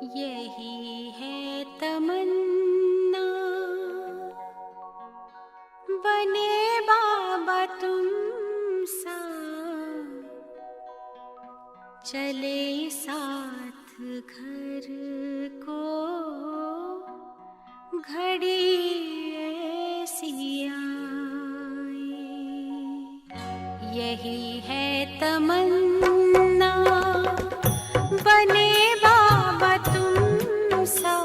यही है तमन्ना, बने बाबा तुम सा, चले साथ घर को घड़ी ऐसी आए। यही है तमन्ना, बने बाबा तुम सा।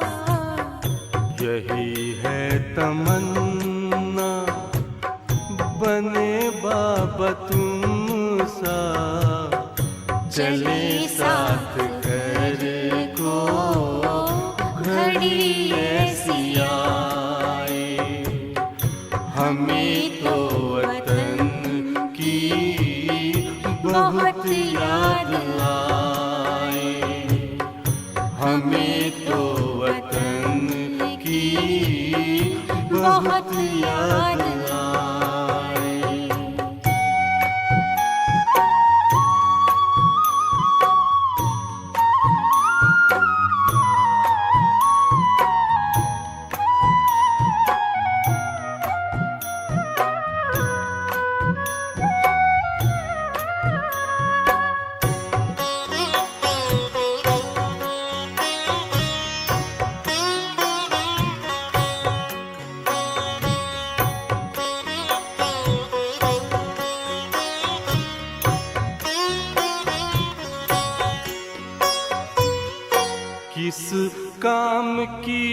यही है तमन्ना, बने बाबा तुम सा, चले साथ घर को घड़ी ऐसी आए। हमें तो वतन की बहुत याद आए, हमें तो वतन की बहुत याद आए। किस काम की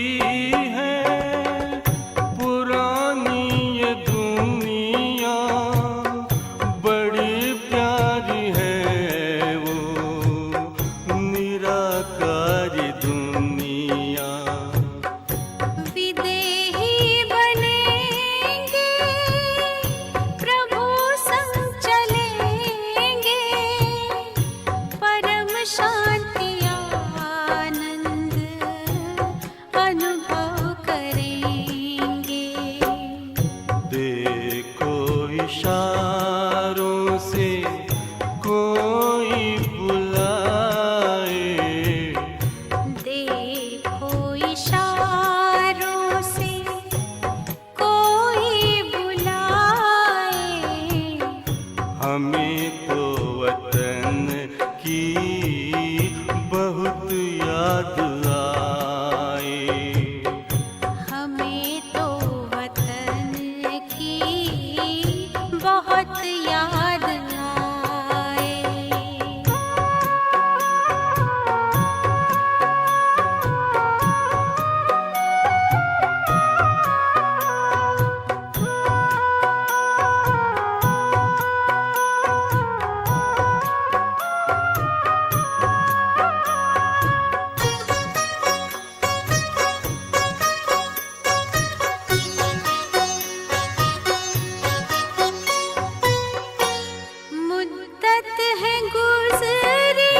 है पुरानी ये दुनिया, बड़ी प्यारी है वो निराकारी दुनिया। विदेही बनेंगे, प्रभु संग चलेंगे, परम शांति अनुभव करेंगे। देखो इशारों से कोई बुलाए, देखो इशारों से कोई बुलाए। हमें तो वतन की बहुत याद आए, हमें तो वतन की बहुत याद आए। मुद्दत है गुज़री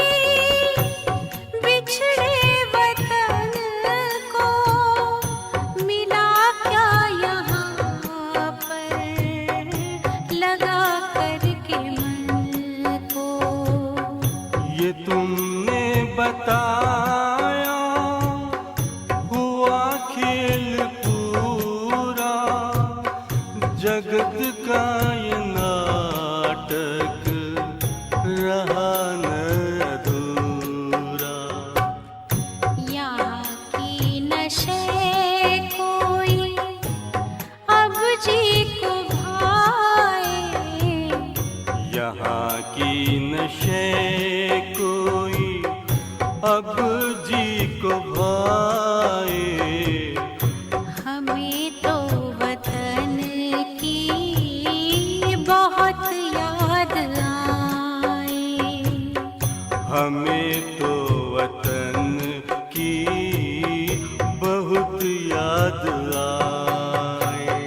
बिछड़े वतन को, मिला क्या यहाँ पर लगा करके मन को। ये तुमने बताया हुआ खेल पूरा, जगत का ये नाटक रहा न अधूरा। यहाँ की नशे कोई अब जी को भाए, यहाँ की नशे कोई अब जी को भाए। हमें तो वतन की बहुत याद आए। हमें तो वतन की बहुत याद आए।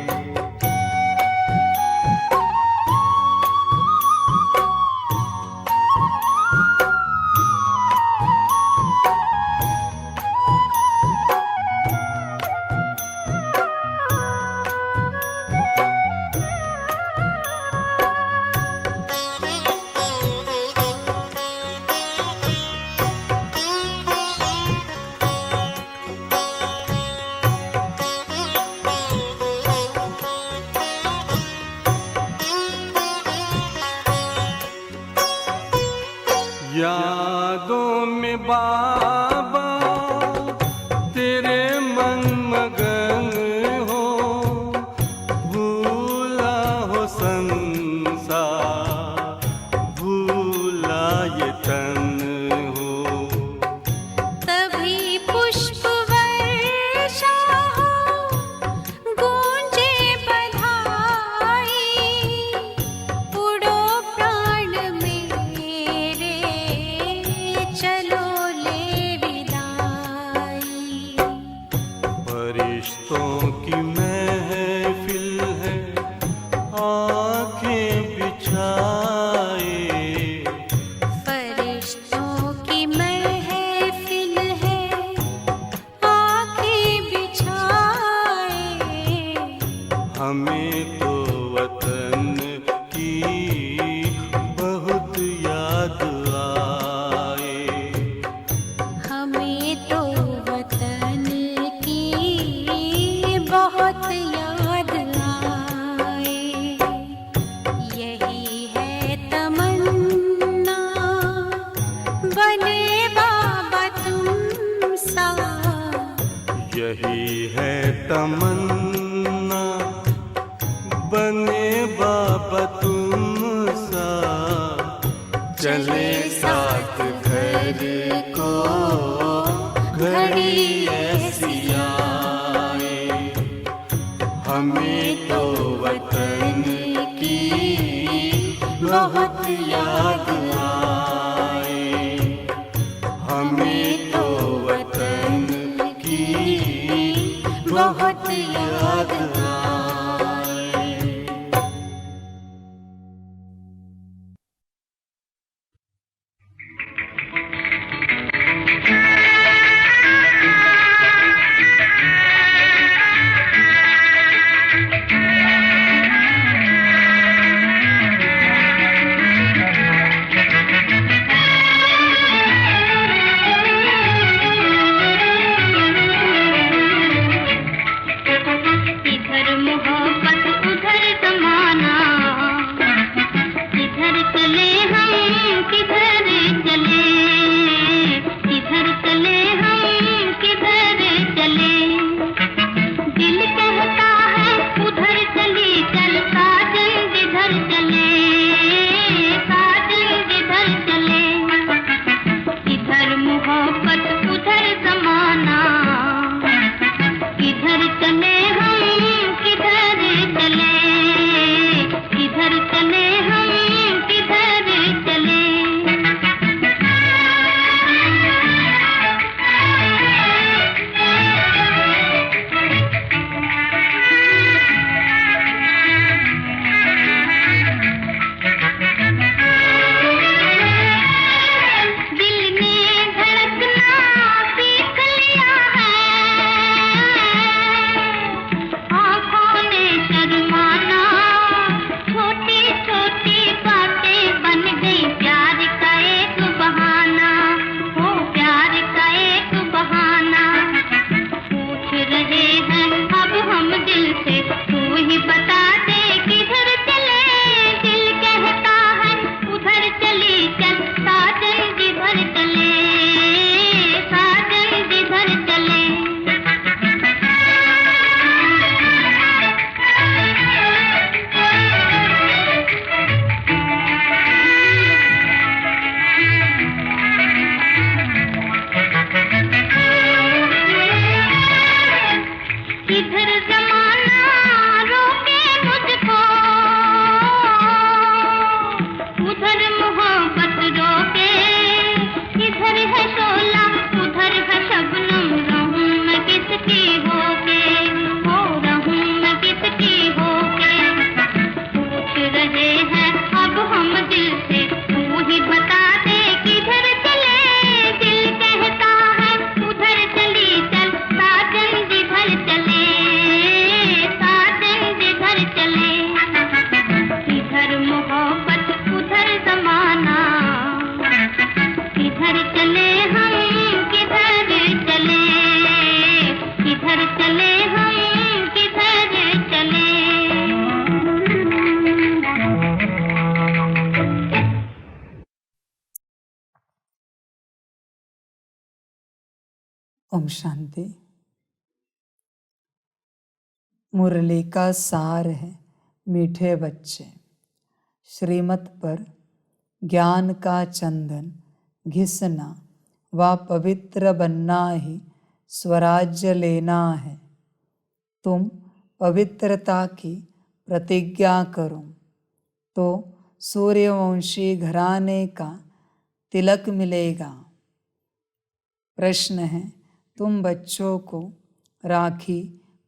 बाबा तेरे मन मगन हो, भूला हो संसार, भूला ये तन हो। तभी पुष्प वर्षा हो, गूंजे बधाई, उड़ो प्राण मेरे, चलो ले विदाई। फरिश्तों की महफिल है, आंखें बिछाए, फरिश्तों की महफिल है, आँखें बिछाए। हमें तो वतन की बहुत याद आए। हमें तो वतन की बहुत याद आए। यही है तमन्ना, बने बाबा तुम सा। यही है तमन्ना, बने बाबा तुम सा। चले साथ घर को घड़ी ऐसी आए, हमें तो वतन की बहुत याद आए। हमें तो वतन की बहुत याद आए। इधर ओम शांति। मुरली का सार है मीठे बच्चे। श्रीमत पर ज्ञान का चंदन घिसना व पवित्र बनना ही स्वराज्य लेना है। तुम पवित्रता की प्रतिज्ञा करो तो सूर्यवंशी घराने का तिलक मिलेगा। प्रश्न है, तुम बच्चों को राखी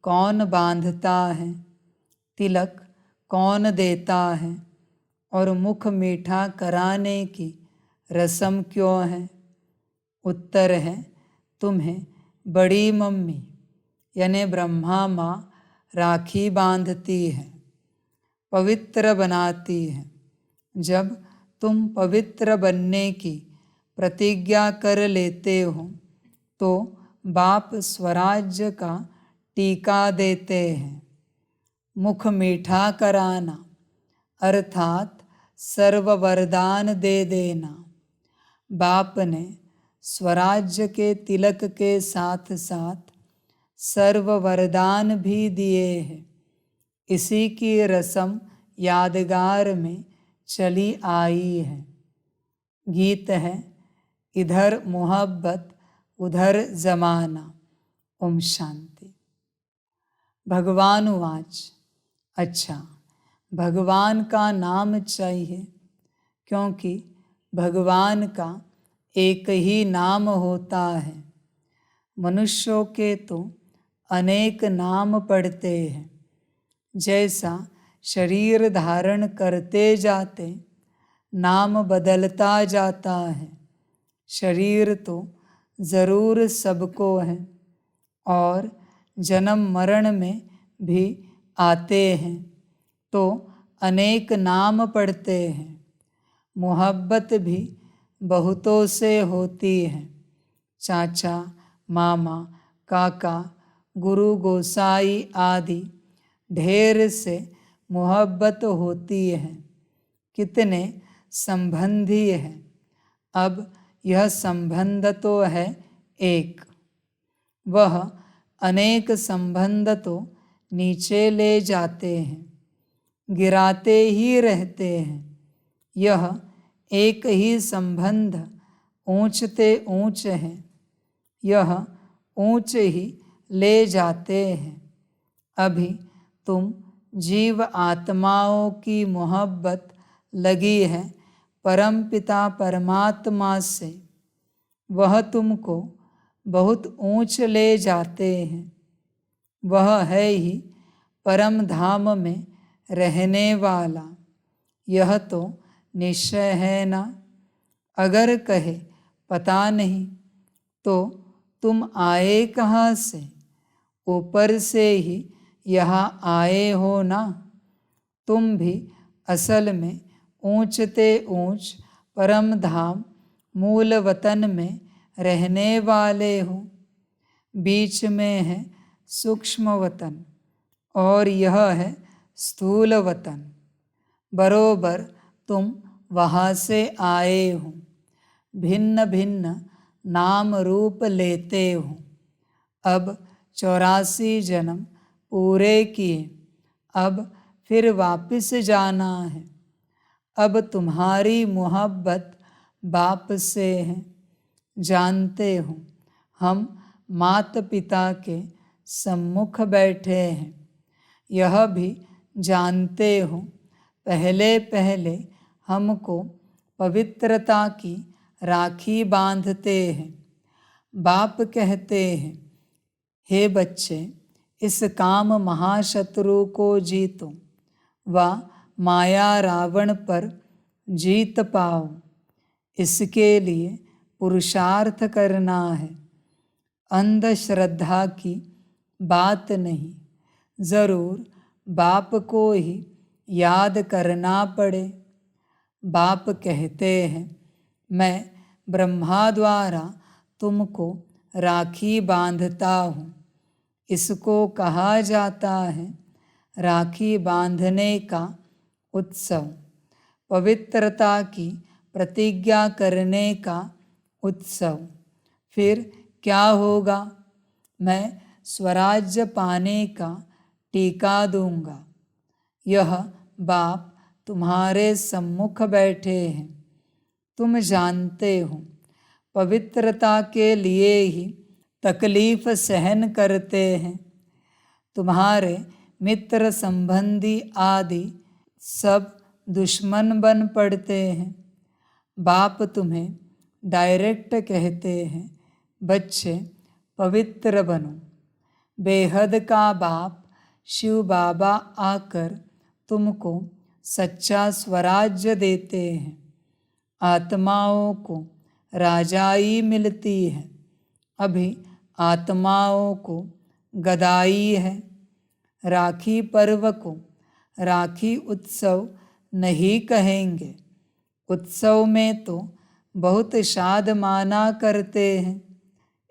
कौन बांधता है, तिलक कौन देता है और मुख मीठा कराने की रस्म क्यों है? उत्तर है, तुम्हें बड़ी मम्मी यानी ब्रह्मा माँ राखी बांधती है, पवित्र बनाती है। जब तुम पवित्र बनने की प्रतिज्ञा कर लेते हो तो बाप स्वराज्य का टीका देते हैं। मुख मीठा कराना अर्थात सर्व वरदान दे देना। बाप ने स्वराज्य के तिलक के साथ साथ सर्व वरदान भी दिए हैं। इसी की रस्म यादगार में चली आई है। गीत है, इधर मोहब्बत उधर जमाना। ओम शांति। भगवान वाच, अच्छा भगवान का नाम चाहिए क्योंकि भगवान का एक ही नाम होता है। मनुष्यों के तो अनेक नाम पड़ते हैं। जैसा शरीर धारण करते जाते नाम बदलता जाता है। शरीर तो ज़रूर सबको है और जन्म मरण में भी आते हैं तो अनेक नाम पड़ते हैं। मोहब्बत भी बहुतों से होती है। चाचा, मामा, काका, गुरु गोसाई आदि ढेर से मोहब्बत होती है। कितने संबंधी हैं। अब यह संबंध तो है एक, वह अनेक संबंध तो नीचे ले जाते हैं, गिराते ही रहते हैं। यह एक ही संबंध ऊंचते ऊंच है, यह ऊंच ही ले जाते हैं। अभी तुम जीव आत्माओं की मोहब्बत लगी है परम पिता परमात्मा से। वह तुमको बहुत ऊंच ले जाते हैं। वह है ही परम धाम में रहने वाला। यह तो निश्चय है ना। अगर कहे पता नहीं तो तुम आए कहाँ से? ऊपर से ही यहाँ आए हो ना। तुम भी असल में ऊंचते ऊंच परम धाम मूल वतन में रहने वाले हो। बीच में है सूक्ष्म वतन और यह है स्थूल वतन। बरोबर तुम वहाँ से आए हो। भिन्न भिन्न नाम रूप लेते हो। अब 84 जन्म पूरे किए, अब फिर वापस जाना है। अब तुम्हारी मोहब्बत बाप से है। जानते हो हम माता पिता के सम्मुख बैठे हैं। यह भी जानते हो पहले पहले हमको पवित्रता की राखी बांधते हैं। बाप कहते हैं, हे बच्चे, इस काम महाशत्रु को जीतो व माया रावण पर जीत पाओ। इसके लिए पुरुषार्थ करना है। अंधश्रद्धा की बात नहीं, ज़रूर बाप को ही याद करना पड़े। बाप कहते हैं, मैं ब्रह्मा द्वारा तुमको राखी बांधता हूँ। इसको कहा जाता है राखी बांधने का उत्सव, पवित्रता की प्रतिज्ञा करने का उत्सव। फिर क्या होगा? मैं स्वराज्य पाने का टीका दूंगा। यह बाप तुम्हारे सम्मुख बैठे हैं। तुम जानते हो, पवित्रता के लिए ही तकलीफ सहन करते हैं। तुम्हारे मित्र संबंधी आदि सब दुश्मन बन पड़ते हैं। बाप तुम्हें डायरेक्ट कहते हैं, बच्चे पवित्र बनो। बेहद का बाप शिव बाबा आकर तुमको सच्चा स्वराज्य देते हैं। आत्माओं को राजाई मिलती है, अभी आत्माओं को गदाई है। राखी पर्व को राखी उत्सव नहीं कहेंगे। उत्सव में तो बहुत शाद माना करते हैं।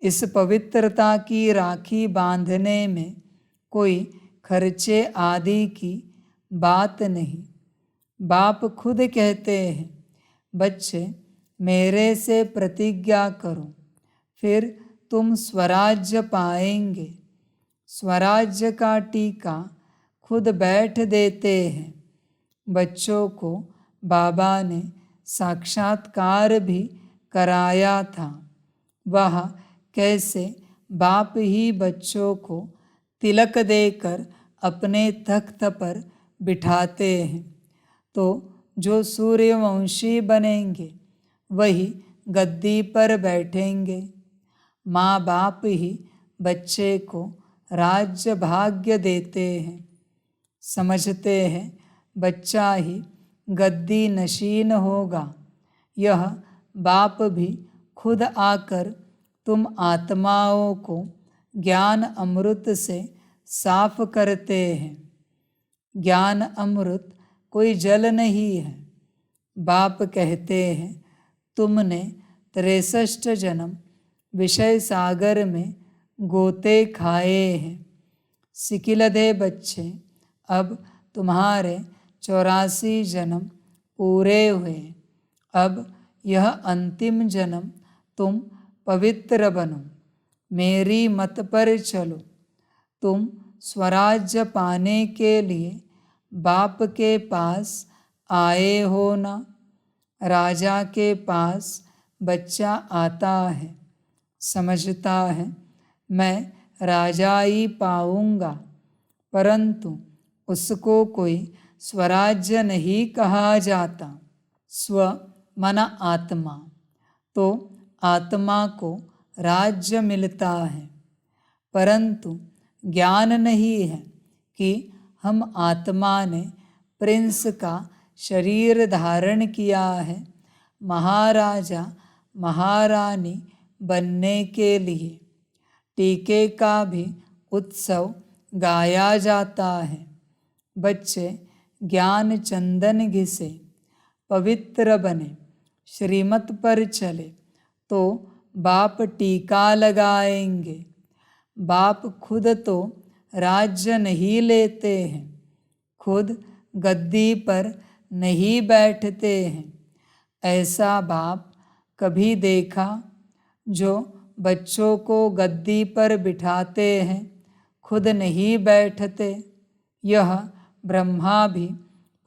इस पवित्रता की राखी बांधने में कोई खर्चे आदि की बात नहीं। बाप खुद कहते हैं, बच्चे मेरे से प्रतिज्ञा करो, फिर तुम स्वराज्य पाएंगे। स्वराज्य का टीका खुद बैठ देते हैं। बच्चों को बाबा ने साक्षात्कार भी कराया था। वह कैसे बाप ही बच्चों को तिलक देकर अपने तख्त पर बिठाते हैं, तो जो सूर्यवंशी बनेंगे वही गद्दी पर बैठेंगे। माँ बाप ही बच्चे को राज्य भाग्य देते हैं। समझते हैं बच्चा ही गद्दी नशीन होगा। यह बाप भी खुद आकर तुम आत्माओं को ज्ञान अमृत से साफ करते हैं। ज्ञान अमृत कोई जल नहीं है। बाप कहते हैं, तुमने 63 जन्म विषय सागर में गोते खाए हैं। सिकिलधे बच्चे, अब तुम्हारे 84 जन्म पूरे हुए। अब यह अंतिम जन्म तुम पवित्र बनो, मेरी मत पर चलो। तुम स्वराज्य पाने के लिए बाप के पास आए हो ना। राजा के पास बच्चा आता है, समझता है मैं राजा ही पाऊंगा, परंतु उसको कोई स्वराज्य नहीं कहा जाता। स्व मना आत्मा, तो आत्मा को राज्य मिलता है, परंतु ज्ञान नहीं है कि हम आत्मा ने प्रिंस का शरीर धारण किया है महाराजा महारानी बनने के लिए। टीके का भी उत्सव गाया जाता है। बच्चे ज्ञान चंदन घिसे, पवित्र बने, श्रीमत पर चले तो बाप टीका लगाएंगे। बाप खुद तो राज्य नहीं लेते हैं, खुद गद्दी पर नहीं बैठते हैं। ऐसा बाप कभी देखा जो बच्चों को गद्दी पर बिठाते हैं, खुद नहीं बैठते। यह ब्रह्मा भी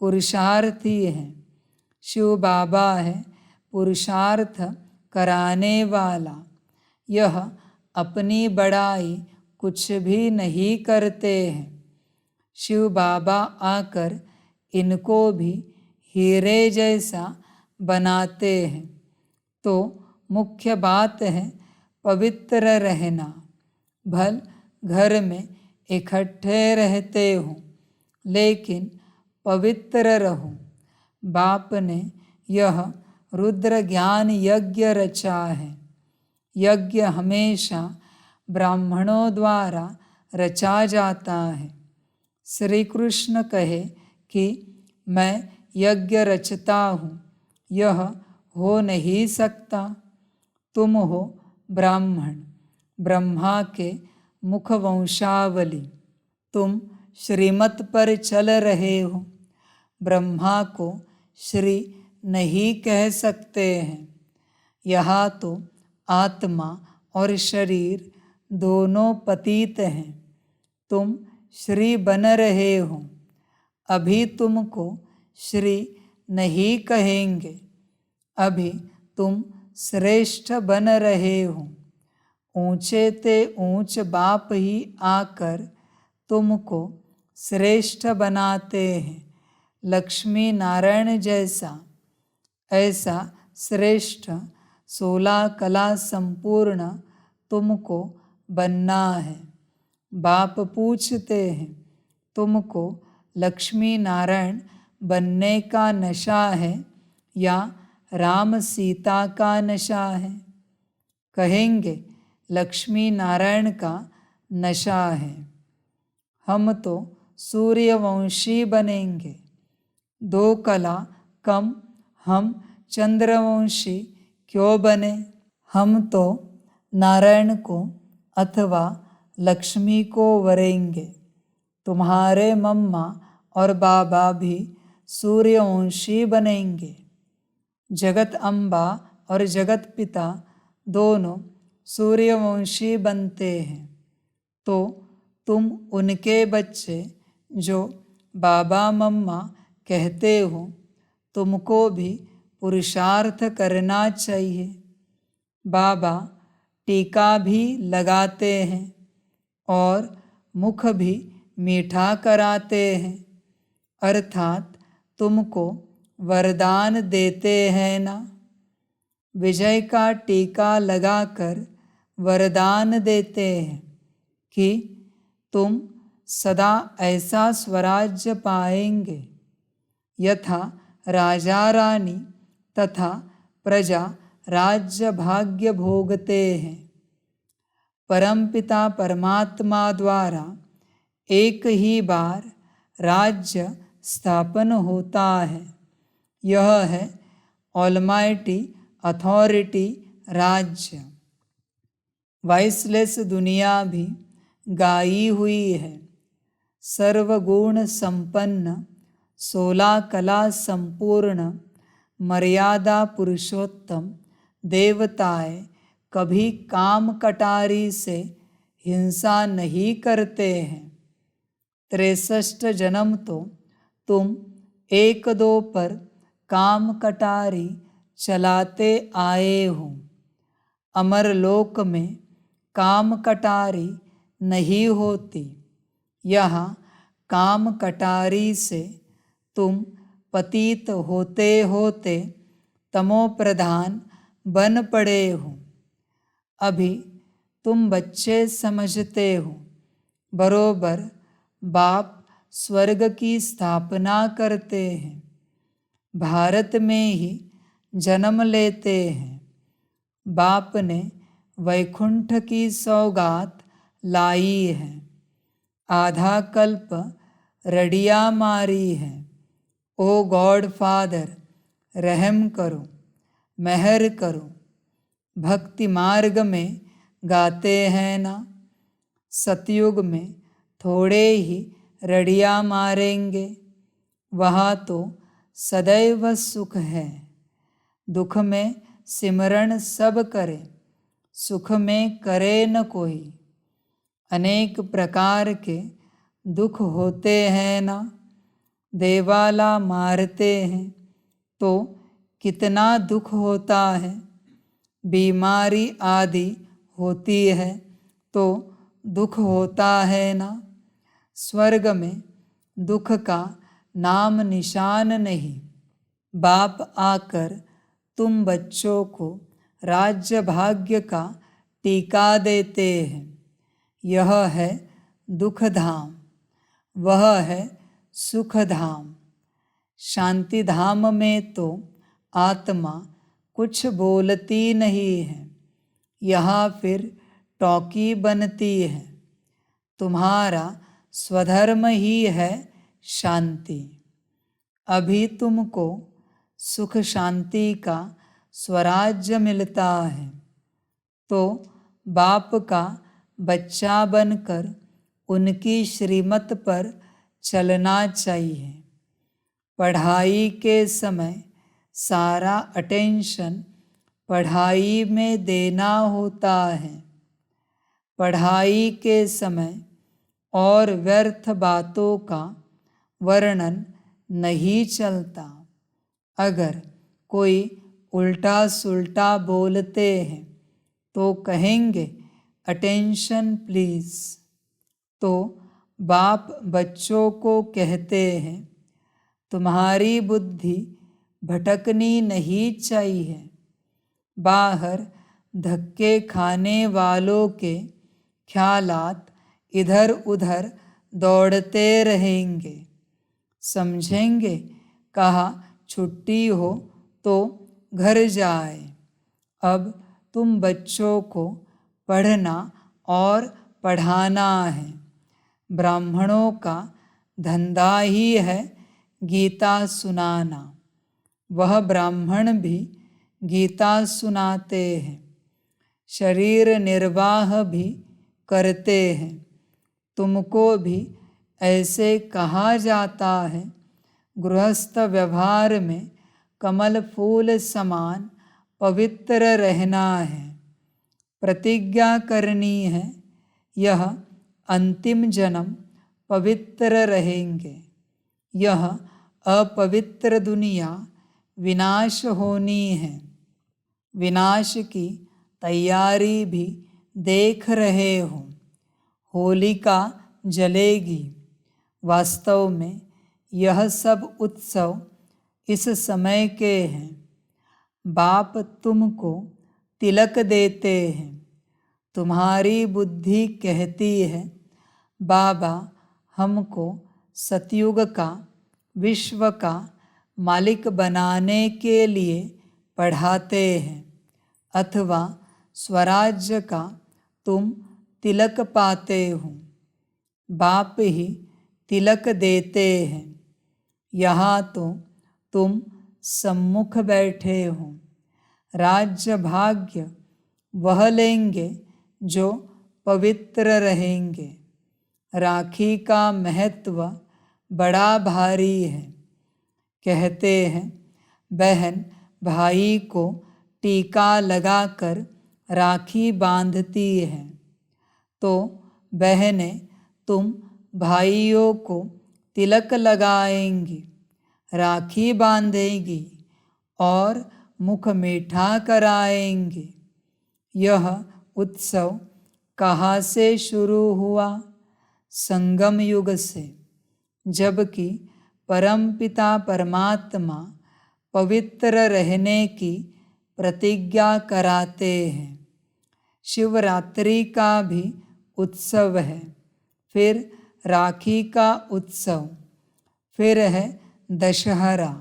पुरुषार्थी है। शिव बाबा है पुरुषार्थ कराने वाला। यह अपनी बड़ाई कुछ भी नहीं करते हैं। शिव बाबा आकर इनको भी हीरे जैसा बनाते हैं। तो मुख्य बात है पवित्र रहना। भल घर में इकट्ठे रहते हो, लेकिन पवित्र रहो। बाप ने यह रुद्र ज्ञान यज्ञ रचा है। यज्ञ हमेशा ब्राह्मणों द्वारा रचा जाता है। श्री कृष्ण कहे कि मैं यज्ञ रचता हूँ, यह हो नहीं सकता। तुम हो ब्राह्मण, ब्रह्मा के मुख वंशावली। तुम श्रीमत पर चल रहे हो। ब्रह्मा को श्री नहीं कह सकते हैं। यहाँ तो आत्मा और शरीर दोनों पतित हैं, तुम श्री बन रहे हो। अभी तुमको श्री नहीं कहेंगे, अभी तुम श्रेष्ठ बन रहे हो। ऊंचे ते ऊंच बाप ही आकर तुमको श्रेष्ठ बनाते हैं। लक्ष्मी नारायण जैसा ऐसा श्रेष्ठ 16 कला संपूर्ण तुमको बनना है। बाप पूछते हैं, तुमको लक्ष्मी नारायण बनने का नशा है या राम सीता का नशा है? कहेंगे लक्ष्मी नारायण का नशा है। हम तो सूर्यवंशी बनेंगे। 2 कला कम हम चंद्रवंशी क्यों बने? हम तो नारायण को अथवा लक्ष्मी को वरेंगे। तुम्हारे मम्मा और बाबा भी सूर्यवंशी बनेंगे। जगत अम्बा और जगत पिता दोनों सूर्यवंशी बनते हैं, तो तुम उनके बच्चे जो बाबा मम्मा कहते हो, तुमको भी पुरुषार्थ करना चाहिए। बाबा टीका भी लगाते हैं और मुख भी मीठा कराते हैं, अर्थात तुमको वरदान देते हैं ना। विजय का टीका लगाकर वरदान देते हैं कि तुम सदा ऐसा स्वराज्य पाएंगे यथा राजा रानी तथा प्रजा राज्य भाग्य भोगते हैं। परमपिता परमात्मा द्वारा एक ही बार राज्य स्थापन होता है। यह है ऑलमाइटी अथॉरिटी राज्य। वाइसलेस दुनिया भी गाई हुई है। सर्वगुण संपन्न 16 कला संपूर्ण मर्यादा पुरुषोत्तम देवताएं कभी काम कटारी से हिंसा नहीं करते हैं। 63 जन्म तो तुम 1-2 पर काम कटारी चलाते आए हो। अमरलोक में काम कटारी नहीं होती। यहाँ काम कटारी से तुम पतित होते होते तमो प्रधान बन पड़े हो। अभी तुम बच्चे समझते हो, बरोबर बाप स्वर्ग की स्थापना करते हैं, भारत में ही जन्म लेते हैं। बाप ने वैकुंठ की सौगात लाई है, आधा कल्प रडिया मारी है। ओ गॉड फादर, रहम करो, मेहर करो। भक्ति मार्ग में गाते हैं ना, सतयुग में थोड़े ही रडिया मारेंगे, वहाँ तो सदैव सुख है। दुख में सिमरण सब करे, सुख में करे न कोई। अनेक प्रकार के दुख होते हैं ना, देवाला मारते हैं तो कितना दुख होता है। बीमारी आदि होती है तो दुख होता है ना। स्वर्ग में दुख का नाम निशान नहीं। बाप आकर तुम बच्चों को राज्य भाग्य का टीका देते हैं। यह है दुख धाम, वह है सुख धाम। शांति धाम में तो आत्मा कुछ बोलती नहीं है, यहाँ फिर टॉकी बनती है। तुम्हारा स्वधर्म ही है शांति। अभी तुमको सुख शांति का स्वराज्य मिलता है, तो बाप का बच्चा बनकर उनकी श्रीमत पर चलना चाहिए। पढ़ाई के समय सारा अटेंशन पढ़ाई में देना होता है। पढ़ाई के समय और व्यर्थ बातों का वर्णन नहीं चलता। अगर कोई उल्टा सुल्टा बोलते हैं तो कहेंगे अटेंशन प्लीज। तो बाप बच्चों को कहते हैं तुम्हारी बुद्धि भटकनी नहीं चाहिए। बाहर धक्के खाने वालों के ख्यालात इधर उधर दौड़ते रहेंगे। समझेंगे कहा छुट्टी हो तो घर जाए। अब तुम बच्चों को पढ़ना और पढ़ाना है। ब्राह्मणों का धंधा ही है गीता सुनाना। वह ब्राह्मण भी गीता सुनाते हैं, शरीर निर्वाह भी करते हैं। तुमको भी ऐसे कहा जाता है। गृहस्थ व्यवहार में कमल फूल समान पवित्र रहना है। प्रतिज्ञा करनी है यह अंतिम जन्म पवित्र रहेंगे। यह अपवित्र दुनिया विनाश होनी है। विनाश की तैयारी भी देख रहे हो। होलिका जलेगी। वास्तव में यह सब उत्सव इस समय के हैं। बाप तुमको तिलक देते हैं। तुम्हारी बुद्धि कहती है बाबा हमको सतयुग का, विश्व का मालिक बनाने के लिए पढ़ाते हैं, अथवा स्वराज्य का तुम तिलक पाते हो। बाप ही तिलक देते हैं। यहाँ तो तुम सम्मुख बैठे हो। राज्य भाग्य वह लेंगे जो पवित्र रहेंगे। राखी का महत्व बड़ा भारी है। कहते हैं बहन भाई को टीका लगाकर राखी बांधती है, तो बहनें तुम भाइयों को तिलक लगाएंगी, राखी बांधेंगी और मुख मीठा कराएंगी। यह उत्सव कहाँ से शुरू हुआ? संगम युग से, जबकि परमपिता परमात्मा पवित्र रहने की प्रतिज्ञा कराते हैं। शिवरात्रि का भी उत्सव है, फिर राखी का उत्सव, फिर है दशहरा,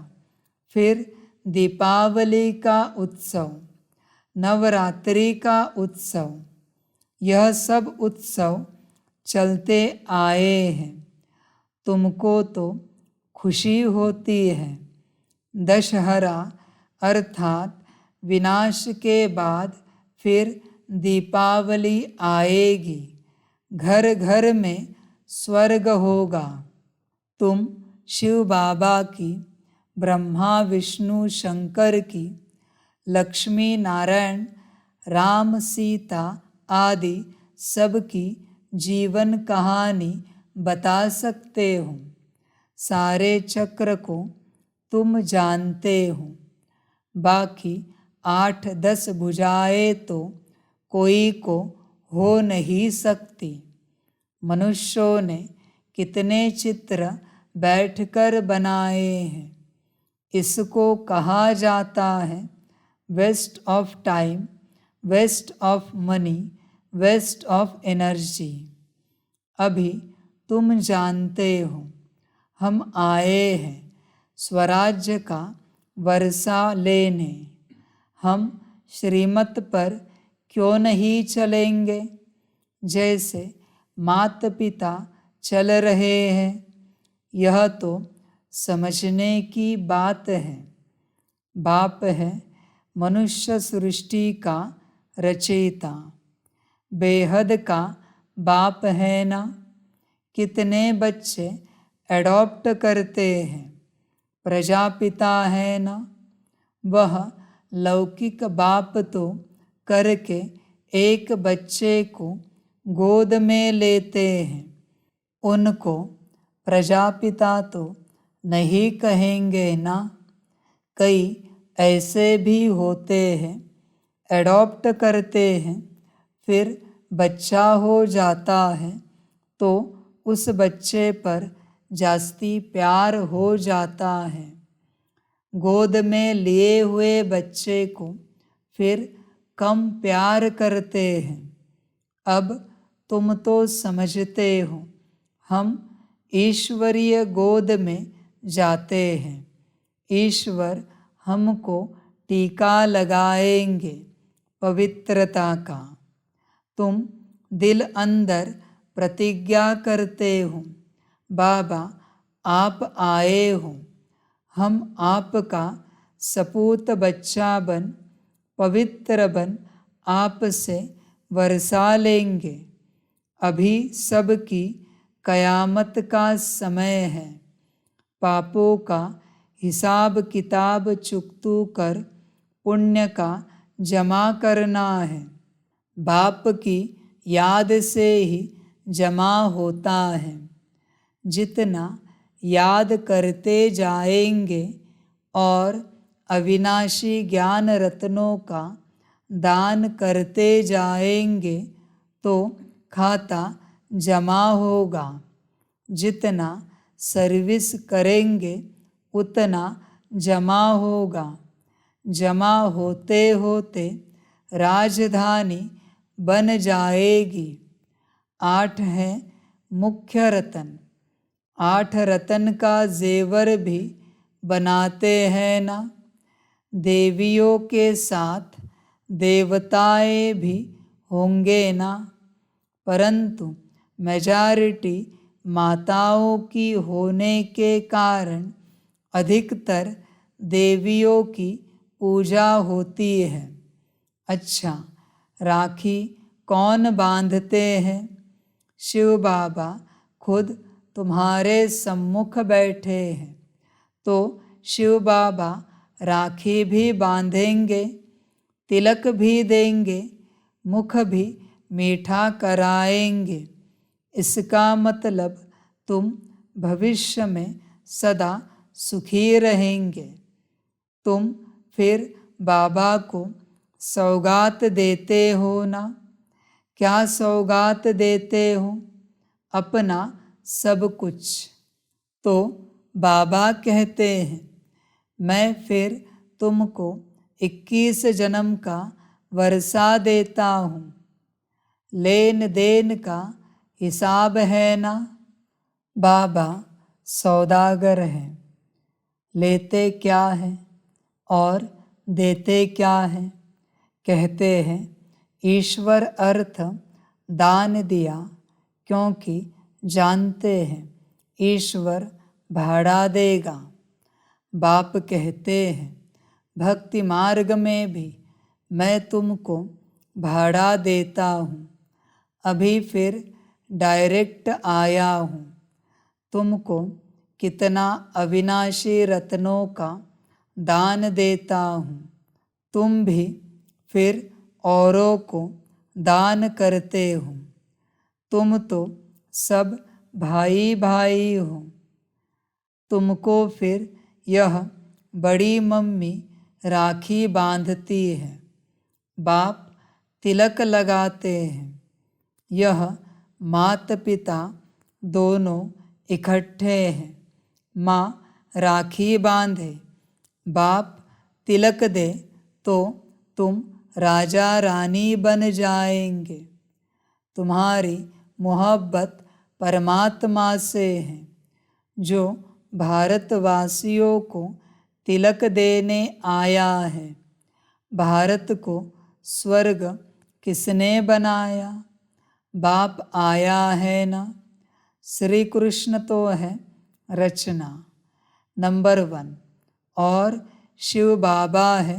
फिर दीपावली का उत्सव, नवरात्रि का उत्सव। यह सब उत्सव चलते आए हैं। तुमको तो खुशी होती है। दशहरा अर्थात विनाश के बाद फिर दीपावली आएगी। घर घर में स्वर्ग होगा। तुम शिव बाबा की, ब्रह्मा विष्णु शंकर की, लक्ष्मी नारायण राम सीता आदि सबकी जीवन कहानी बता सकते हो। सारे चक्र को तुम जानते हो। बाकी 8-10 भुजाएं तो कोई को हो नहीं सकती। मनुष्यों ने कितने चित्र बैठकर बनाए हैं। इसको कहा जाता है waste of time, waste of money, waste of energy. अभी तुम जानते हो हम आए हैं स्वराज्य का वर्षा लेने। हम श्रीमत पर क्यों नहीं चलेंगे? जैसे माता पिता चल रहे हैं। यह तो समझने की बात है। बाप है मनुष्य सृष्टि का रचयिता। बेहद का बाप है ना। कितने बच्चे एडॉप्ट करते हैं। प्रजापिता है ना। वह लौकिक बाप तो करके एक बच्चे को गोद में लेते हैं, उनको प्रजापिता तो नहीं कहेंगे ना। कई ऐसे भी होते हैं, एडॉप्ट करते हैं, फिर बच्चा हो जाता है तो उस बच्चे पर जास्ती प्यार हो जाता है। गोद में लिए हुए बच्चे को फिर कम प्यार करते हैं। अब तुम तो समझते हो, हम ईश्वरीय गोद में जाते हैं। ईश्वर हमको टीका लगाएंगे पवित्रता का। तुम दिल अंदर प्रतिज्ञा करते हो, बाबा आप आए हो, हम आपका सपूत बच्चा बन, पवित्र बन आपसे वर्षा लेंगे। अभी सबकी कयामत का समय है। पापों का हिसाब किताब चुकतू कर पुण्य का जमा करना है। बाप की याद से ही जमा होता है। जितना याद करते जाएंगे और अविनाशी ज्ञान रत्नों का दान करते जाएंगे तो खाता जमा होगा। जितना सर्विस करेंगे उतना जमा होगा। जमा होते होते राजधानी बन जाएगी। 8 हैं मुख्य रतन। 8 रतन का जेवर भी बनाते हैं ना। देवियों के साथ देवताएं भी होंगे ना, परंतु मेजॉरिटी माताओं की होने के कारण अधिकतर देवियों की पूजा होती है। अच्छा, राखी कौन बांधते हैं? शिव बाबा खुद तुम्हारे सम्मुख बैठे हैं, तो शिव बाबा राखी भी बांधेंगे, तिलक भी देंगे, मुख भी मीठा कराएंगे। इसका मतलब तुम भविष्य में सदा सुखी रहेंगे। तुम फिर बाबा को सौगात देते हो ना। क्या सौगात देते हो? अपना सब कुछ। तो बाबा कहते हैं, मैं फिर तुमको 21 जन्म का वर्षा देता हूँ। लेन देन का हिसाब है ना। बाबा सौदागर हैं, लेते क्या है और देते क्या है। कहते हैं ईश्वर अर्थ दान दिया, क्योंकि जानते हैं ईश्वर भाड़ा देगा। बाप कहते हैं भक्ति मार्ग में भी मैं तुमको भाड़ा देता हूँ। अभी फिर डायरेक्ट आया हूँ। तुमको कितना अविनाशी रत्नों का दान देता हूँ। तुम भी फिर औरों को दान करते हो। तुम तो सब भाई भाई हो। तुमको फिर यह बड़ी मम्मी राखी बांधती है। बाप तिलक लगाते हैं। यह माता पिता दोनों इकट्ठे हैं। माँ राखी बांधे, बाप तिलक दे तो तुम राजा रानी बन जाएंगे। तुम्हारी मोहब्बत परमात्मा से है, जो भारतवासियों को तिलक देने आया है। भारत को स्वर्ग किसने बनाया? बाप आया है ना। श्री कृष्ण तो है रचना नंबर 1 और शिव बाबा है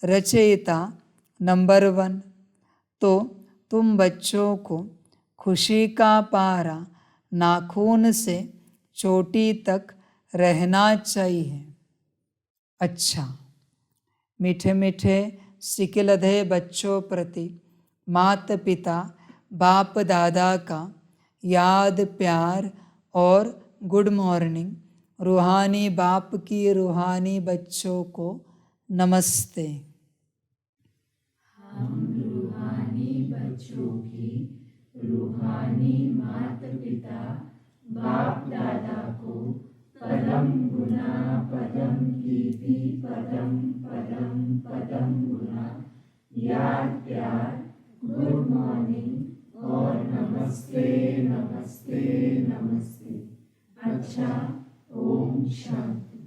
रचयिता नंबर 1। तो तुम बच्चों को खुशी का पारा नाखून से चोटी तक रहना चाहिए। अच्छा, मीठे मीठे सिकिलधे बच्चों प्रति माता पिता बाप दादा का याद प्यार और गुड मॉर्निंग। रूहानी बाप की रूहानी बच्चों को नमस्ते। हम रूहानी बच्चों की रूहानी माता पिता बाप दादा को पदम गुना पदम कीर्ति पदम पदम पदम गुना याद प्यार गुड मॉर्निंग और नमस्ते नमस्ते नमस्ते। अच्छा, ओम शांति।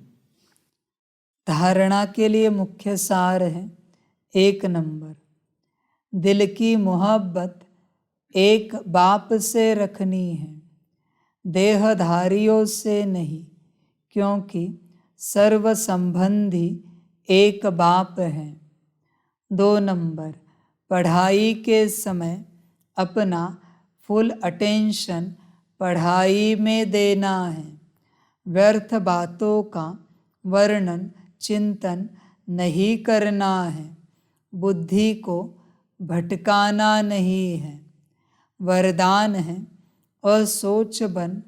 धारणा के लिए मुख्य सार है। 1 नंबर, दिल की मोहब्बत एक बाप से रखनी है, देहधारियों से नहीं, क्योंकि सर्व संबंधी एक बाप है। 2 नंबर, पढ़ाई के समय अपना फुल अटेंशन पढ़ाई में देना है। व्यर्थ बातों का वर्णन चिंतन नहीं करना है, बुद्धि को भटकाना नहीं है। वरदान है, असोच बन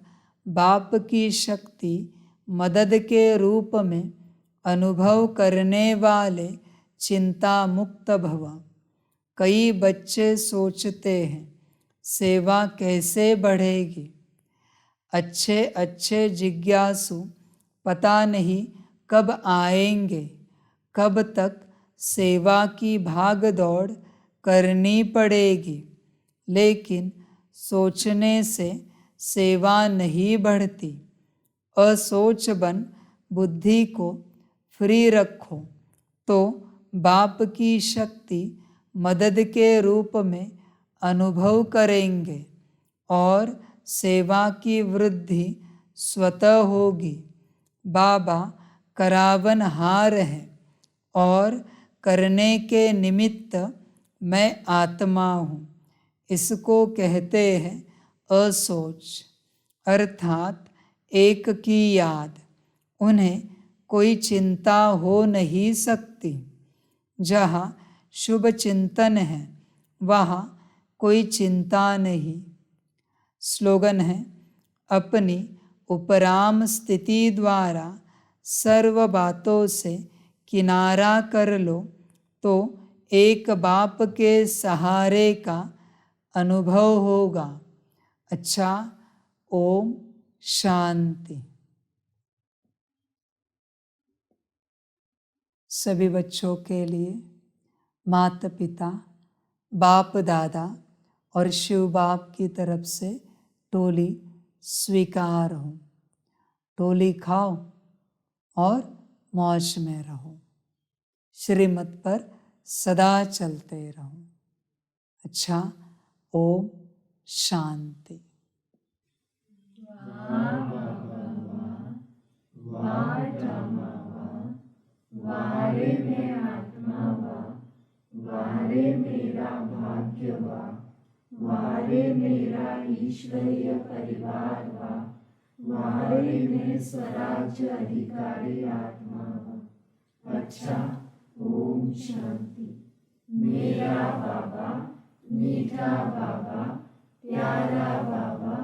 बाप की शक्ति मदद के रूप में अनुभव करने वाले चिंता मुक्त भव। कई बच्चे सोचते हैं सेवा कैसे बढ़ेगी। अच्छे अच्छे जिज्ञासु पता नहीं कब आएंगे, कब तक सेवा की भाग दौड़ करनी पड़ेगी। लेकिन सोचने से सेवा नहीं बढ़ती। असोच बन बुद्धि को फ्री रखो तो बाप की शक्ति मदद के रूप में अनुभव करेंगे और सेवा की वृद्धि स्वतः होगी। बाबा करावनहार है और करने के निमित्त मैं आत्मा हूँ। इसको कहते हैं असोच, अर्थात एक की याद। उन्हें कोई चिंता हो नहीं सकती। जहाँ शुभ चिंतन है वहाँ कोई चिंता नहीं। स्लोगन है, अपनी उपराम स्थिति द्वारा सर्व बातों से किनारा कर लो तो एक बाप के सहारे का अनुभव होगा। अच्छा, ओम शांति। सभी बच्चों के लिए माता पिता, बाप दादा और शिव बाप की तरफ से टोली स्वीकार हो। टोली खाओ और मौज में रहो। श्रीमत पर सदा चलते रहो। अच्छा, ओम शांति। वारे में आत्मा वा, वारे मेरा भाग्य वा, वारे मेरा ईश्वरीय परिवार वा, वारे में स्वराज्य अधिकारी आत्मा वा। अच्छा, ओम शांति। मेरा बाबा, मीठा बाबा, प्यारा बाबा,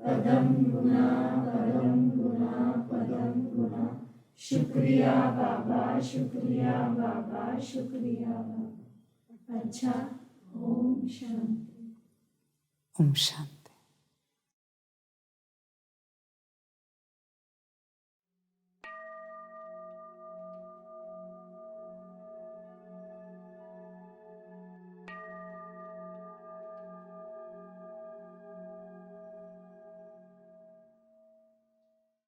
पदम गुना पदम गुना पदम गुना। शुक्रिया बाबा, शुक्रिया बाबा, शुक्रिया बाबा। अच्छा, ओम शांति। ओम शांति।